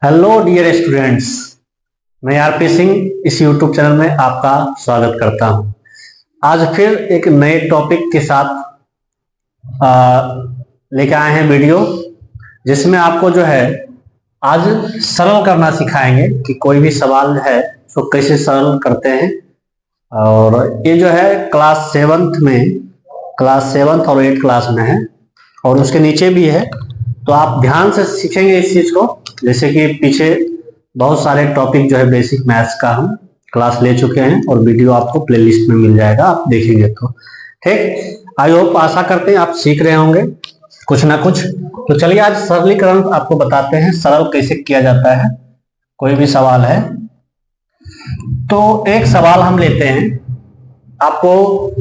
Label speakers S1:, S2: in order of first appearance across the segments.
S1: Hello dear students, मैं RP Singh इस YouTube channel में आपका स्वागत करता हूं। आज फिर एक नए टॉपिक के साथ लेकर आए हैं वीडियो, जिसमें आपको जो है आज सरल करना सिखाएंगे कि कोई भी सवाल है तो कैसे सरल करते हैं। और ये जो है क्लास सेवन्थ और 8th क्लास में है और उसके नीचे भी है, तो आप ध्यान से सीखेंगे इस चीज को। जैसे कि पीछे बहुत सारे टॉपिक जो है बेसिक मैथ्स का हम क्लास ले चुके हैं और वीडियो आपको प्लेलिस्ट में मिल जाएगा, आप देखेंगे तो ठीक। आई होप, आशा करते हैं आप सीख रहे होंगे कुछ ना कुछ। तो चलिए आज सरलीकरण आपको बताते हैं, सरल कैसे किया जाता है। कोई भी सवाल है तो एक सवाल हम लेते हैं। आपको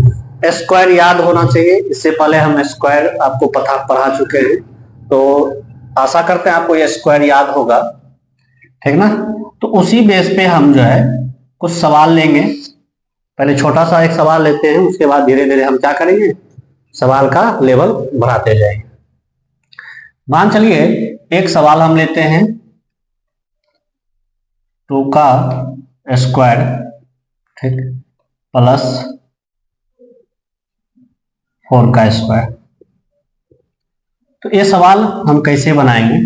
S1: स्क्वायर याद होना चाहिए, इससे पहले हम स्क्वायर आपको पढ़ा चुके हैं, तो आशा करते हैं आपको ये स्क्वायर याद होगा, ठीक ना। तो उसी बेस पे हम जो है कुछ सवाल लेंगे। पहले छोटा सा एक सवाल लेते हैं, उसके बाद धीरे धीरे हम क्या करेंगे, सवाल का लेवल बढ़ाते जाएंगे। मान चलिए एक सवाल हम लेते हैं 2 का स्क्वायर, ठीक, प्लस 4 का स्क्वायर। तो ये सवाल हम कैसे बनाएंगे,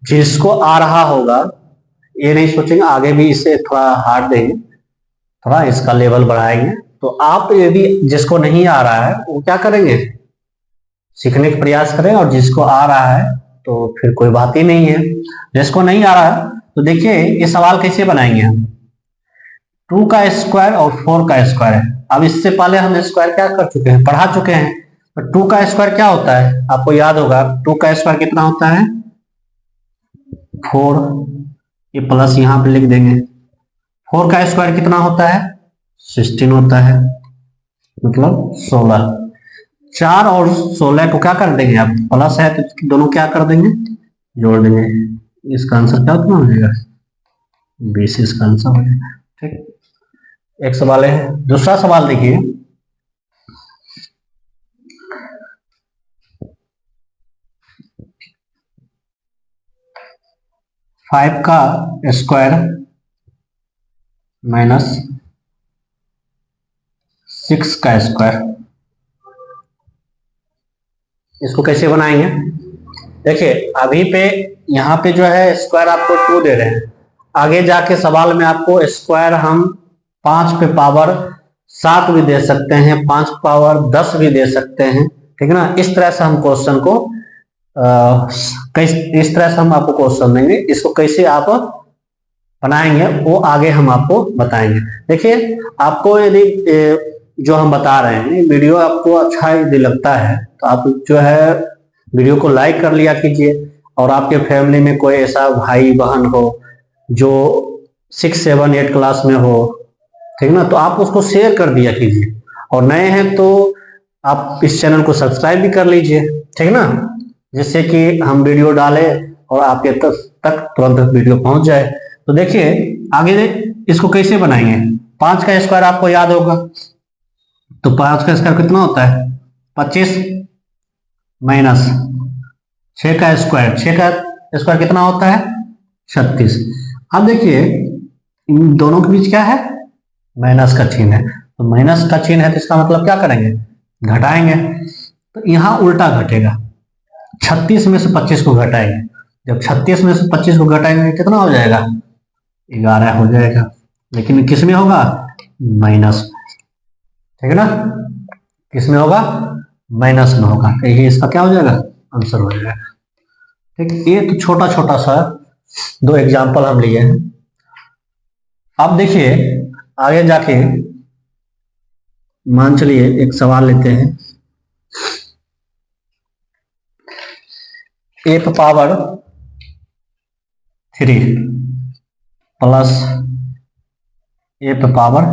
S1: जिसको आ रहा होगा ये नहीं सोचेंगे आगे भी इससे थोड़ा हार्ड देंगे, थोड़ा इसका लेवल बढ़ाएंगे। तो आप यदि जिसको नहीं आ रहा है वो क्या करेंगे, सीखने का प्रयास करें, और जिसको आ रहा है तो फिर कोई बात ही नहीं है। जिसको नहीं आ रहा है तो देखिए ये सवाल कैसे बनाएंगे हम। 2 का स्क्वायर और 4 का स्क्वायर है। अब इससे पहले हम स्क्वायर क्या कर चुके हैं, पढ़ा चुके हैं। तो 2 का स्क्वायर क्या होता है, आपको याद होगा। 2 का स्क्वायर कितना होता है, 4। ये प्लस यहां पे लिख देंगे। 4 का स्क्वायर कितना होता है, 16 होता है, मतलब 16। 4 और 16 को क्या कर देंगे, आप प्लस है तो दोनों क्या कर देंगे, जोड़ देंगे। इसका आंसर क्या उतना हो जाएगा, 20 इसका आंसर हो जाएगा, ठीक। एक सवाल है। दूसरा सवाल देखिए, फाइव का स्क्वायर माइनस 6 का स्क्वायर, इसको कैसे बनाएंगे। देखिए अभी पे यहाँ पे जो है स्क्वायर आपको 2 दे रहे हैं, आगे जाके सवाल में आपको स्क्वायर हम 5 पे पावर 7 भी दे सकते हैं, 5 पावर 10 भी दे सकते हैं, ठीक है ना। इस तरह से हम क्वेश्चन को इस तरह से हम आपको क्वेश्चन देंगे। इसको कैसे आप बनाएंगे वो आगे हम आपको बताएंगे। देखिए आपको यदि जो हम बता रहे हैं वीडियो आपको अच्छा यदि लगता है तो आप जो है वीडियो को लाइक कर लिया कीजिए, और आपके फैमिली में कोई ऐसा भाई बहन हो जो 6, 7, 8 क्लास में हो, ठीक ना, तो आप उसको शेयर कर दिया कीजिए। और नए हैं तो आप इस चैनल को सब्सक्राइब भी कर लीजिए, ठीक ना, जिससे कि हम वीडियो डालें और आपके तक तुरंत वीडियो पहुंच जाए। तो देखिए आगे इसको कैसे बनाएंगे। 5 का स्क्वायर आपको याद होगा, तो 5 का स्क्वायर कितना होता है, 25 माइनस 6 का स्क्वायर। 6 का स्क्वायर कितना होता है, 36। अब देखिए इन दोनों के बीच क्या है, माइनस का चिन्ह है। तो माइनस का चिन्ह है तो इसका मतलब क्या करेंगे, घटाएंगे। तो यहाँ उल्टा घटेगा, 36 में से 25 को घटाएंगे। जब 36 में से 25 को घटाएंगे कितना हो जाएगा, 11 हो जाएगा। लेकिन किस में होगा, माइनस, ठीक है ना, किस में होगा, माइनस में होगा। ये इसका क्या हो जाएगा, आंसर हो जाएगा, ठीक। ये तो छोटा छोटा सा 2 एग्जाम्पल हम लिए हैं। अब देखिए आगे जाके मान चलिए एक सवाल लेते हैं, a पे पावर 3 प्लस a पे पावर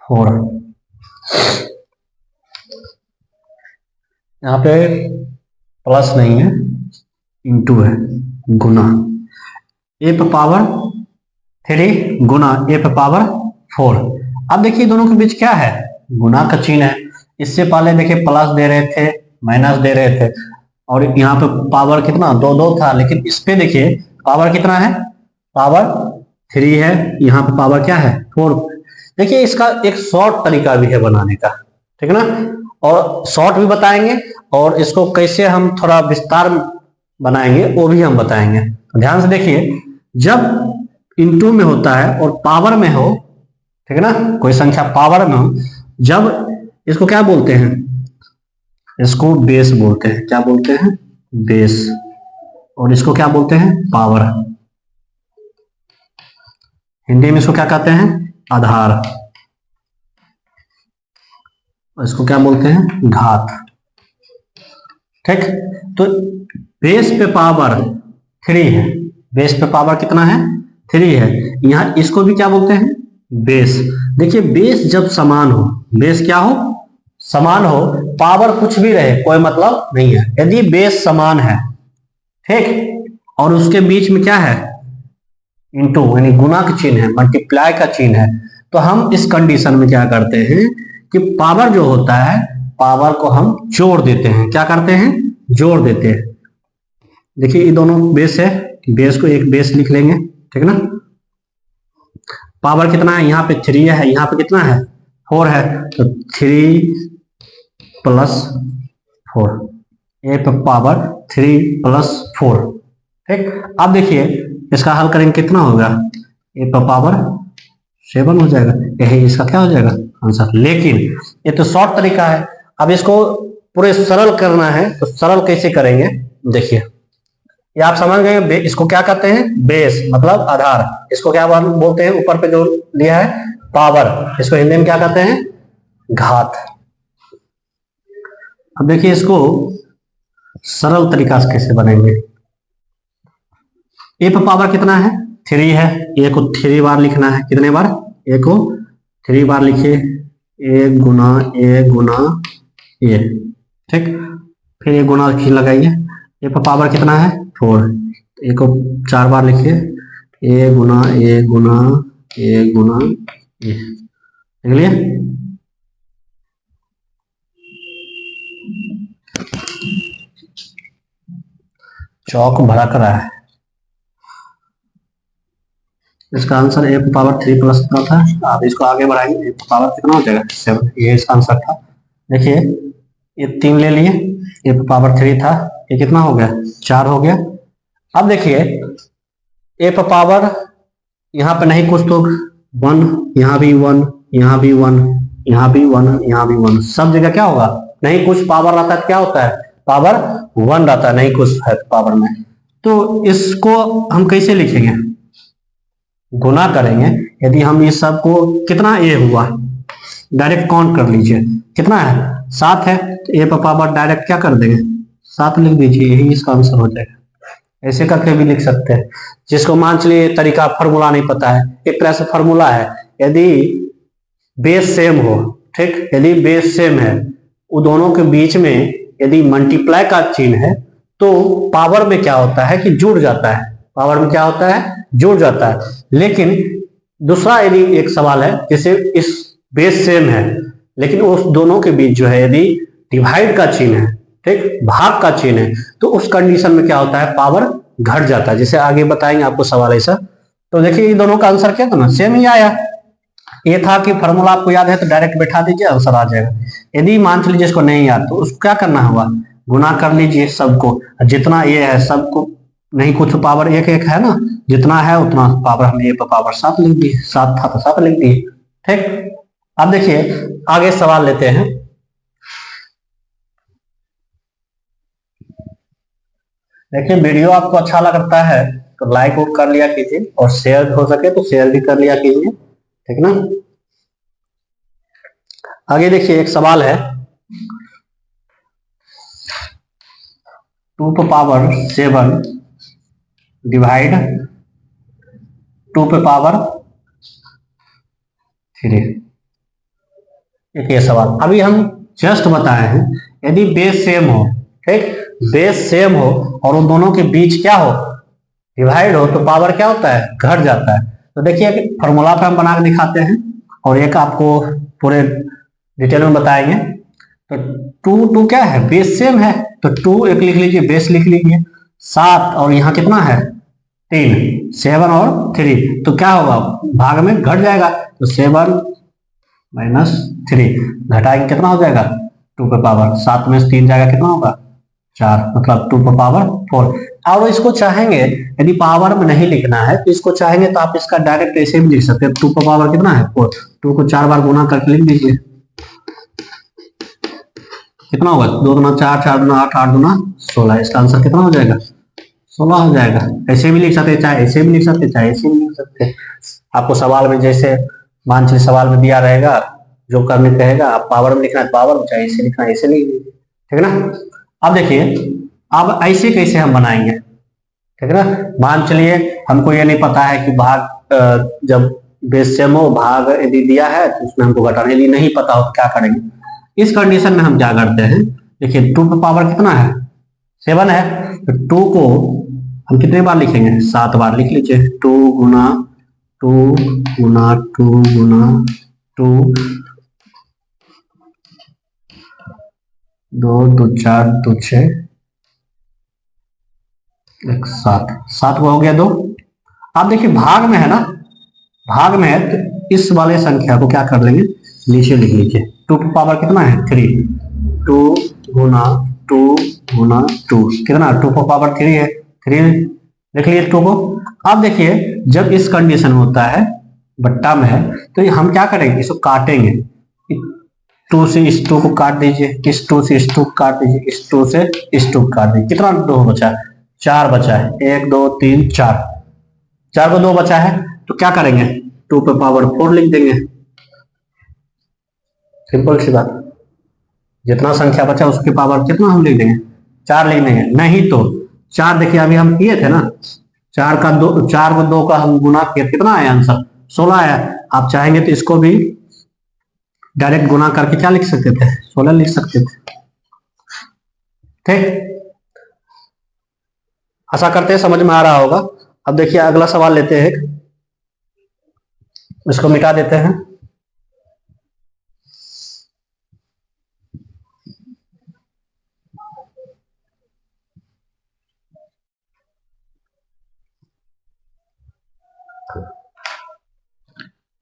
S1: 4। यहाँ पे प्लस नहीं है, इंटू है, गुना। a पे पावर 3 गुना a पे पावर 4। अब देखिए दोनों के बीच क्या है, गुना का चिन्ह है। इससे पहले देखिए प्लस दे रहे थे, माइनस दे रहे थे, और यहाँ पे पावर कितना 2 था, लेकिन इस पे देखिए पावर कितना है, पावर 3 है, यहाँ पे पावर क्या है 4। देखिए इसका एक शॉर्ट तरीका भी है बनाने का, ठीक है ना, और शॉर्ट भी बताएंगे और इसको कैसे हम थोड़ा विस्तार बनाएंगे वो भी हम बताएंगे। ध्यान से देखिए, जब इनटू में होता है और पावर में हो, ठीक है ना, कोई संख्या पावर में हो, जब इसको क्या बोलते हैं, इसको बेस बोलते हैं। क्या बोलते हैं, बेस। और इसको क्या बोलते हैं, पावर। हिंदी में इसको क्या कहते हैं, आधार। और इसको क्या बोलते हैं, घात। ठीक, तो बेस पे पावर 3 है, बेस पे पावर कितना है 3 है। यहां इसको भी क्या बोलते हैं, बेस। देखिए बेस जब समान हो, बेस क्या हो, समान हो, पावर कुछ भी रहे कोई मतलब नहीं है। यदि बेस समान है, ठीक, और उसके बीच में क्या है, इनटू यानी गुना का चिन्ह है, मल्टीप्लाई का चिन्ह है, तो हम इस कंडीशन में क्या करते हैं कि पावर जो होता है, पावर को हम जोड़ देते हैं। क्या करते हैं, जोड़ देते हैं। देखिए ये दोनों बेस है, बेस को एक बेस लिख लेंगे, ठीक है ना। पावर कितना है, यहाँ पे 3 है, यहाँ पे कितना है 4 है, तो 3 + 4, ए पे पावर 3 + 4। ठीक, अब देखिए इसका हल करेंगे कितना होगा, ए पे पावर 7 हो जाएगा, यही इसका क्या हो जाएगा आंसर। लेकिन ये तो शॉर्ट तरीका है, अब इसको पूरे सरल करना है, तो सरल कैसे करेंगे, देखिए ये आप समझ गए। इसको क्या कहते हैं, बेस मतलब आधार। इसको क्या बोलते हैं, ऊपर पे जो लिया है पावर, इसको हिंदी में क्या कहते हैं, घात। अब देखिए इसको सरल तरीका से कैसे बनेंगे। ए पे पावर कितना है 3 है, ए को 3 बार लिखना है। कितने बार, ए को 3 बार लिखिए, ए गुना ए, ठीक, फिर ए गुना लगाइए। ए पे पावर कितना है 4, ए को 4 बार लिखिए, ए गुना ए गुना ए गुना ए, देख लिए। चौक भरा कर रहा है। इसका आंसर ए पावर 3 + कितना था, आप इसको आगे बढ़ाएंगे, ए पावर कितना हो जाएगा 7, ये इसका आंसर था। देखिए ये 3 ले लिए, ए पावर 3 था, ये कितना हो गया 4 हो गया। अब देखिए ए पावर यहाँ पे नहीं कुछ तो 1, यहाँ भी 1, यहाँ भी 1, यहाँ भी 1, यहाँ भी 1, सब जगह क्या होगा, नहीं कुछ पावर रहता है, क्या होता है पावर 1 रहता है, नहीं कुछ है पावर में। तो इसको हम कैसे लिखेंगे, गुना करेंगे। यदि हम इस सब को, कितना ए हुआ डायरेक्ट काउंट कर लीजिए, कितना है 7 है, तो ए पर पावर डायरेक्ट क्या कर देंगे 7 लिख दीजिए, यही इसका आंसर हो जाएगा। ऐसे करके भी लिख सकते हैं। जिसको मान चलिए तरीका फॉर्मूला नहीं पता है, एक तरह से फॉर्मूला है, यदि बेस सेम हो, ठीक, यदि बेस सेम है, वो दोनों के बीच में यदि मल्टीप्लाई का चिन्ह है, तो पावर में क्या होता है कि जुड़ जाता है, पावर में क्या होता है जुड़ जाता है। लेकिन दूसरा यदि एक सवाल है, जैसे इस बेस सेम है, लेकिन उस दोनों के बीच जो है यदि डिवाइड का चिन्ह है, ठीक, भाग का चिन्ह है, तो उस कंडीशन में क्या होता है पावर घट जाता है। जैसे आगे बताएंगे आपको सवाल ऐसा। तो देखिए ये दोनों का आंसर क्या था ना, सेम ही आया। ये था कि फॉर्मूला आपको याद है तो डायरेक्ट बैठा दीजिए, आंसर आ जाएगा। यदि मान लीजिए इसको नहीं याद, तो उसको क्या करना होगा, गुना कर लीजिए सबको, जितना ये है सबको, नहीं कुछ पावर एक एक है ना, जितना है उतना पावर, हमने ये पावर 7 लिख दी, 7 था तो 7 लिख दिए, ठीक। अब देखिए आगे सवाल लेते हैं। देखिए वीडियो आपको अच्छा लगता है तो लाइक और कर लिया कीजिए, और शेयर हो सके तो शेयर भी कर लिया कीजिए, ठीक ना। आगे देखिए एक सवाल है, 2 पे पावर 7 डिवाइड 2 पे पावर 3, एक ये सवाल अभी हम जस्ट बताए हैं। यदि बेस सेम हो, ठीक, बेस सेम हो और उन दोनों के बीच क्या हो डिवाइड हो, तो पावर क्या होता है घट जाता है। तो देखिए फॉर्मूला पे हम बना के दिखाते हैं, और एक आपको पूरे डिटेल में बताएंगे। तो 2 क्या है बेस सेम है, तो 2 एक लिख लीजिए, बेस लिख लीजिए 7, और यहाँ कितना है 3, 7 और 3, तो क्या होगा भाग में घट जाएगा, तो 7 माइनस 3 घटाएंगे कितना हो जाएगा 2 पे पावर 7 में से 3 जाएगा कितना होगा 4, मतलब 2 पे पावर 4। और इसको चाहेंगे यदि पावर में नहीं लिखना है तो इसको चाहेंगे तो आप इसका डायरेक्ट ऐसे भी लिख सकते हैं, 2 पे पावर कितना है 4, 2 को 4 बार गुना करके लिख दीजिए, कितना होगा 2 गुना 4, 4 गुना 8, 8 गुना 16, इसका आंसर कितना हो जाएगा 16 हो जाएगा। ऐसे भी लिख सकते हैं, चाहे ऐसे भी लिख सकते हैं, चाहे ऐसे भी लिख सकते हैं। आपको सवाल में जैसे मान चलिए सवाल में दिया रहेगा, जो करने कहेगा आप पावर में लिखना है पावर में, चाहे ऐसे लिखना है ऐसे लिख लीजिए, ठीक है ना। अब देखिए अब ऐसे कैसे हम बनाएंगे, ठीक है ना। मान चलिए हमको ये नहीं पता है कि भाग जब बेस सेम हो, भाग यदि दिया है तो उसमें हमको घटाना, यदि नहीं पता हो तो क्या करेंगे, इस कंडीशन में हम क्या करते हैं, देखिए 2 पे पावर कितना है 7 है, तो 2 को हम कितने बार लिखेंगे 7 बार लिख लीजिए, 2 गुना 2 गुना 2 गुना 2, 2 2 4 2 6 1 7, 7 को हो गया 2। आप देखिए भाग में है ना, भाग में है तो इस वाले संख्या को क्या कर लेंगे नीचे लिख लीजिए, 2 पे पावर कितना है 3, 2 गुना 2 गुना 2 कितना 2 पे पावर 3 है, 3 लिख लीजिए 2 को। अब देखिए जब इस कंडीशन में होता है बट्टा में है तो हम क्या करेंगे इसको काटेंगे, 2 से इस 2 को काट दीजिए, इस 2 से इस 2 को काट दीजिए, इस 2 से इस 2 को काट दीजिए, कितना 2 बचा है 4 बचा है, 1 2 3 4, 4 को 2 बचा है, तो क्या करेंगे 2 पे पावर 4 लिख देंगे, सिंपल सी बात, जितना संख्या बचा उसके पावर कितना हम लिख देंगे 4 लिख देंगे। नहीं तो 4 देखिए अभी हम किए थे ना, 4 का 2, 4 को 2 का हम गुना किए, कितना आया आंसर 16 आया। आप चाहेंगे तो इसको भी डायरेक्ट गुना करके क्या लिख सकते थे 16 लिख सकते थे, ठीक। आशा करते हैं समझ में आ रहा होगा। अब देखिए अगला सवाल लेते हैं, इसको मिटा देते हैं,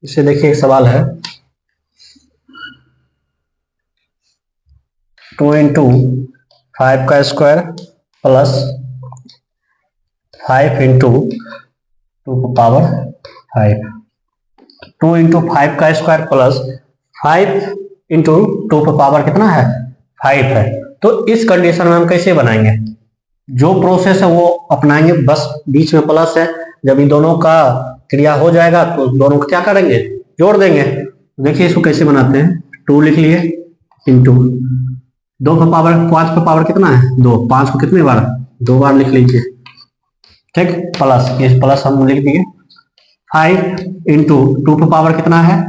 S1: इसे देखिए एक सवाल है 2 इंटू 5 का square plus 5 into 2 power 5, 2 into 5 का स्क्वायर प्लस 5 इंटू 2 पावर कितना है 5 है। तो इस कंडीशन में हम कैसे बनाएंगे, जो प्रोसेस है वो अपनाएंगे, बस बीच में प्लस है, जब इन दोनों का क्रिया हो जाएगा तो दोनों को क्या करेंगे जोड़ देंगे। देखिए इसको कैसे बनाते हैं, 2 लिख लिए इंटू 2 का पावर 5 का पावर कितना है 2, 5 को कितने बार 2 बार लिख लीजिए, ठीक, प्लस इस प्लस हम लिख दिए 5 इंटू 2 का पावर कितना है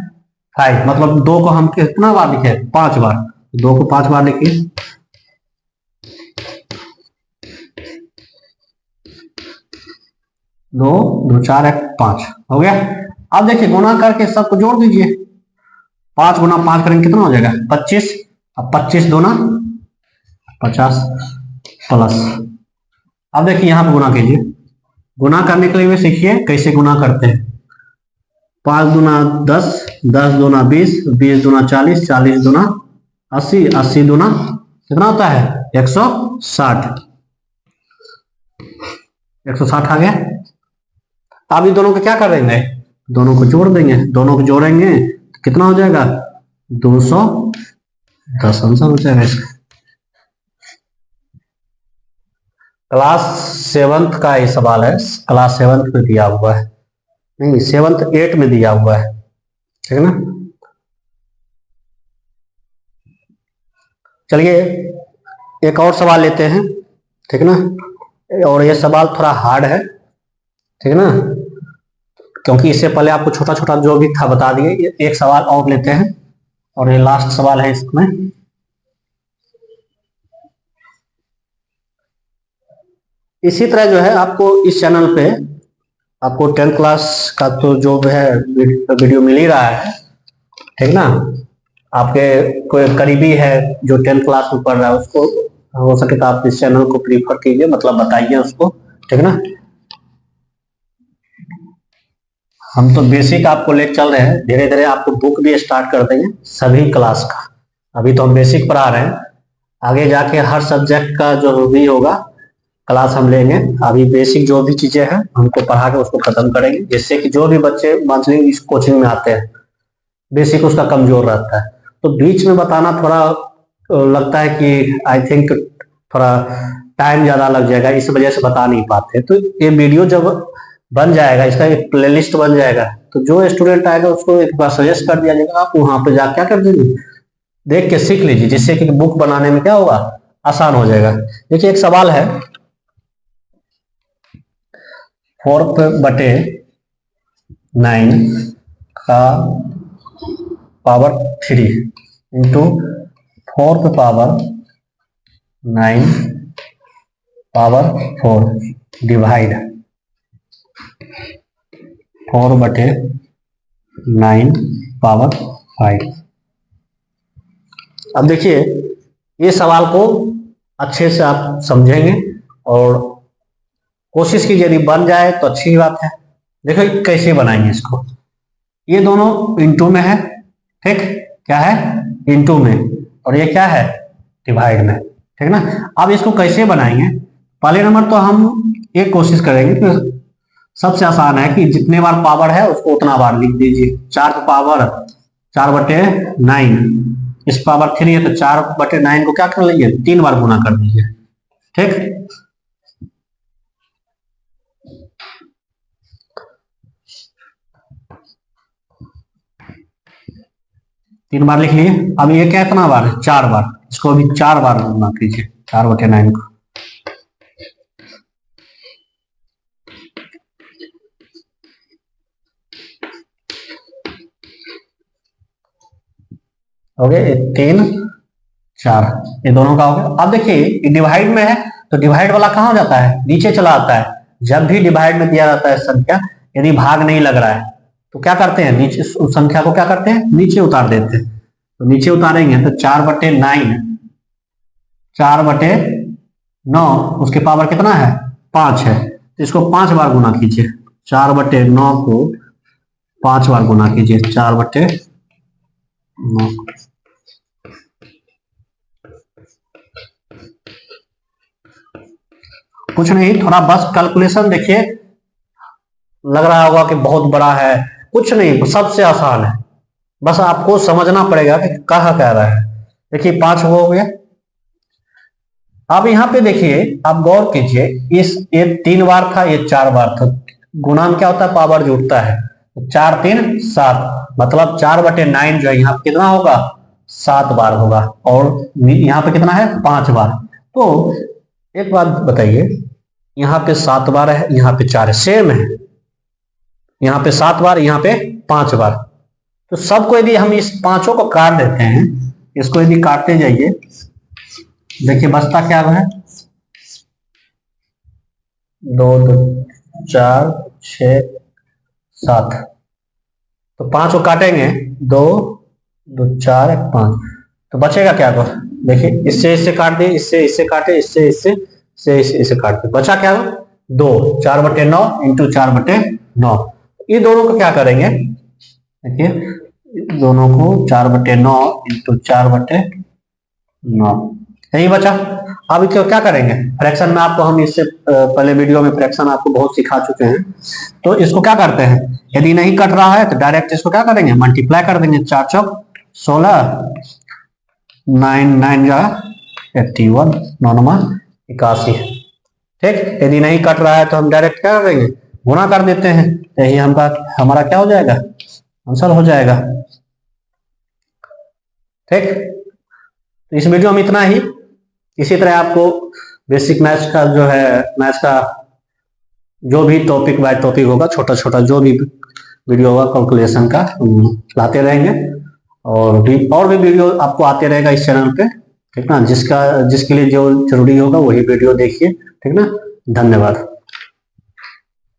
S1: 5, मतलब 2 को हम कितना बार लिखे 5 बार, 2 को 5 बार लिखिए, 2 2 4 1 5 हो गया। अब देखिए गुना करके सबको जोड़ दीजिए, 5 गुना 5 करेंगे कितना हो जाएगा 25, अब 25 दूना 50 प्लस, अब देखिए यहाँ पे गुना कीजिए, गुना करने के लिए सीखिए कैसे गुना करते हैं, 5 दूना 10, 10 दूना 20, 20 दूना 40, 40 दूना 80, 80 दूना कितना होता है 160, 160 आ गया। अब इन दोनों को क्या कर देंगे दोनों को जोड़ देंगे, दोनों को जोड़ेंगे तो कितना हो जाएगा 210 आंसर हो जाएगा इसका। क्लास 7th का ये सवाल है, क्लास 7th में दिया हुआ है, नहीं 7th 8 में दिया हुआ है, ठीक है ना। चलिए एक और सवाल लेते हैं, ठीक है ना, और ये सवाल थोड़ा हार्ड है, ठीक है ना, क्योंकि इससे पहले आपको छोटा छोटा जो भी था बता दिए। एक सवाल और लेते हैं और ये लास्ट सवाल है इसमें। इसी तरह जो है आपको इस चैनल पे आपको 10th क्लास का तो जो है वीडियो मिल ही रहा है, ठीक ना। आपके कोई करीबी है जो 10th क्लास में पढ़ रहा है उसको हो सके तो आप इस चैनल को प्रीफर कीजिए, मतलब बताइए उसको, ठीक है ना। हम तो बेसिक आपको ले चल रहे हैं, धीरे धीरे आपको बुक भी स्टार्ट कर देंगे सभी क्लास का। अभी तो हम बेसिक पढ़ा रहे हैं, आगे जाके हर सब्जेक्ट का जो भी होगा क्लास हम लेंगे। अभी बेसिक जो भी चीजें हैं हमको पढ़ा के उसको खत्म करेंगे, जिससे कि जो भी बच्चे मंथली इस कोचिंग में आते हैं बेसिक उसका कमजोर रहता है, तो बीच में बताना थोड़ा लगता है कि आई थिंक थोड़ा टाइम ज्यादा लग जाएगा, इस वजह से बता नहीं पाते। तो ये वीडियो जब बन जाएगा, इसका एक प्लेलिस्ट बन जाएगा, तो जो स्टूडेंट आएगा उसको एक बार सजेस्ट कर दिया जाएगा, आप वहां पे जाके क्या कर दीजिए, देख के सीख लीजिए, जिससे कि बुक बनाने में क्या होगा, आसान हो जाएगा। देखिए एक सवाल है, 4/9 का power 3 into 4/9 power 4 divide 4/9 power 5। अब देखिए ये सवाल को अच्छे से आप समझेंगे और कोशिश कीजिए, यदि बन जाए तो अच्छी बात है। देखो कैसे बनाएंगे इसको, ये दोनों इंटू में है, ठीक, क्या है इंटू में, और ये क्या है डिवाइड में, ठीक ना। अब इसको कैसे बनाएंगे, पहले नंबर तो हम ये कोशिश करेंगे कि सबसे आसान है कि जितने बार पावर है उसको उतना बार लिख दीजिए। 4/9, इस पावर 3 है तो 4/9 को क्या कर लीजिए, 3 बार गुना कर दीजिए, ठीक। 3 बार लिख लिए। अब ये क्या कितना बार है, 4 बार, इसको अभी 4 बार गुना कीजिए 4/9 को। हो गया 3 4, ये दोनों का हो गया। अब देखिए डिवाइड में है तो डिवाइड वाला कहाँ हो जाता है, नीचे चला आता है। जब भी डिवाइड में दिया जाता है संख्या, यदि भाग नहीं लग रहा है तो क्या करते हैं, नीचे उस संख्या को क्या करते हैं, नीचे उतार देते हैं। तो नीचे उतारेंगे तो 4/9 उसके पावर कितना है 5 है, तो इसको 5 बार गुना कीजिए। 4/9 को 5 बार गुना कीजिए, 4/9। कुछ नहीं, थोड़ा बस कैलकुलेशन देखिए, लग रहा होगा कि बहुत बड़ा है, कुछ नहीं, सबसे आसान है, बस आपको समझना पड़ेगा कि कहा कह रहा है। देखिए 5 हो गया। अब यहाँ पे देखिए आप गौर कीजिए, ये 3 बार था, ये 4 बार था, गुणा में क्या होता है, पावर जुड़ता है, 4 3 7, मतलब 4/9 जो है यहाँ पे कितना होगा, 7 बार होगा, और यहाँ पे कितना है 5 बार। तो एक बात बताइए, यहाँ पे 7 बार है, यहाँ पे 4 है, सेम है, यहाँ पे 7 बार, यहाँ पे 5 बार। तो सबको यदि हम इस पांचों को काट देते हैं, इसको यदि काटते जाइए, देखिए बचता क्या है, 2 2 4 6 7, तो 5 को काटेंगे, 2 2 4 1 5, तो बचेगा क्या, को देखिए इससे इससे काट दिए, इससे इससे काटे, इससे इससे से इसे काट दिए, बचा क्या, 2, 4/9 इंटू 4/9। ये दोनों को क्या करेंगे, देखिए दोनों को 4/9 इंटू 4/9, यही बचा। अब इसको क्या करेंगे, फ्रैक्शन में आपको हम इससे पहले वीडियो में फ्रैक्शन आपको बहुत सिखा चुके हैं। तो इसको क्या करते हैं, यदि नहीं कट रहा है तो डायरेक्ट इसको क्या करेंगे, मल्टीप्लाई कर देंगे, 4 चौक 16, 9 9 जा 81, 9 9 81, ठीक। यदि नहीं कट रहा है तो हम डायरेक्ट क्या करेंगे, गुणा कर देते हैं, यही हमारा क्या हो जाएगा, आंसर हो जाएगा, ठीक। तो इस वीडियो में इतना ही। इसी तरह आपको बेसिक मैथ्स का जो है, मैथ्स का जो भी टॉपिक बाय टॉपिक होगा, छोटा छोटा जो भी वीडियो होगा कैलकुलेशन का, लाते रहेंगे, और भी वीडियो आपको आते रहेगा इस चैनल पे, ठीक ना। जिसके लिए जो जरूरी होगा वही वीडियो देखिए, ठीक ना। धन्यवाद।